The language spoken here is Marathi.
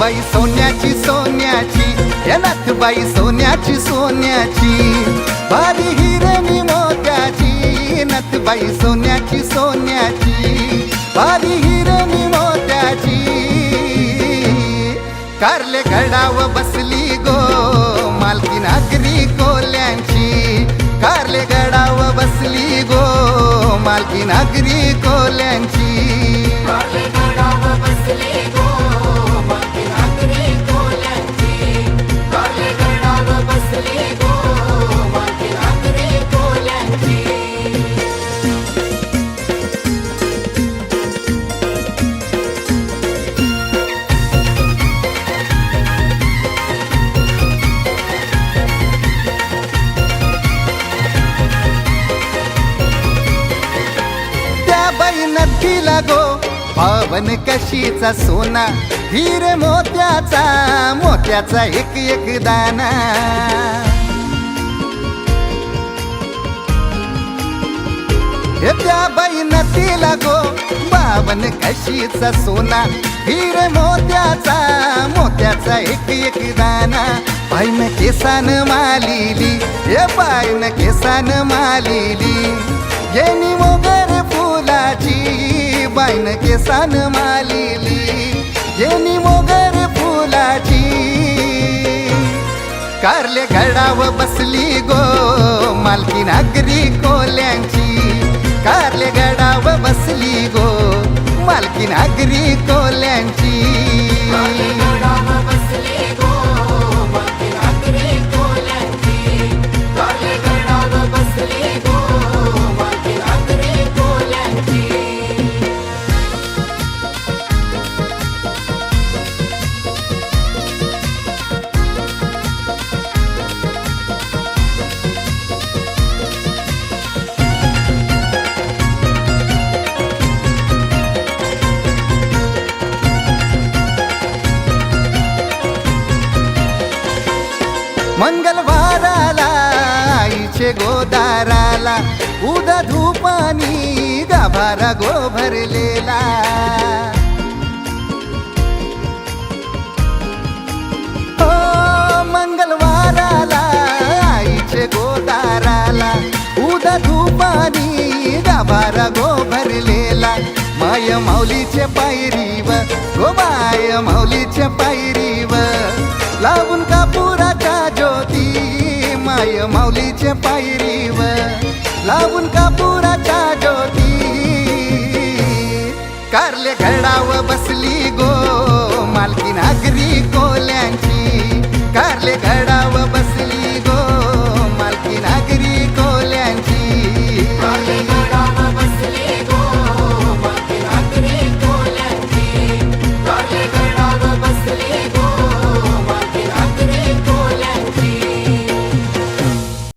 नाथबाई सोन्याची सोन्याची, या नाथबाई सोन्याची सोन्याची, भारी हिरणी मोत्याची, नाथबाई सोन्याची सोन्याची, भारी हिरणी मोत्याची, कारले गडाव बसली गो मालकी नागरी कोल्यांची, कारले गडाव बसली गो मालकी नागरी कोल्यांची, कारले गडाव बसली गो मालकी नागरी कोल्यांची, कारले गडाव बसली गो मालकी नागरी कोल्यांची. बाई नथीला गो पावन कशीचा सोना, हिरे मोत्याचा मोत्याचा एक एक दाना, हे त्या बाई नथीला गो पावन कशीचा सोना, हिरे मोत्याचा मोत्याचा एक एक दाना, बाईन केसान मालिली, हे बाईन केसान मालिली, येणी मोगर फुलाची, बाईन केसान मालिली, येणी मोगर फुलाची, कारले गडाव बसली गो मालकी नागरी कोल्यांची, कारले गडाव बसली गो मालकी नागरी कोल्यांची, कारले गडाव बसली गो मालकी नागरी कोल्यांची, कारले गडाव बसली गो मालकी नागरी कोल्यांची. मंगलवाराला आईचे गोदाराला, उदा धूपानी गाभारा गो भरलेला, हो मंगलवाराला आईचे गोदाराला, उदा धूपानी गाभारा गो भरलेला, माय माऊलीचे पायरीव गो माय माऊलीचे पायरीव, लावून कापुराच्या ज्योती, माय माऊलीचे पायरीव लावून कापुराच्या ज्योती, कारले गडाव बसली गो मालकी नागरी कोल्यांची, कारले गडा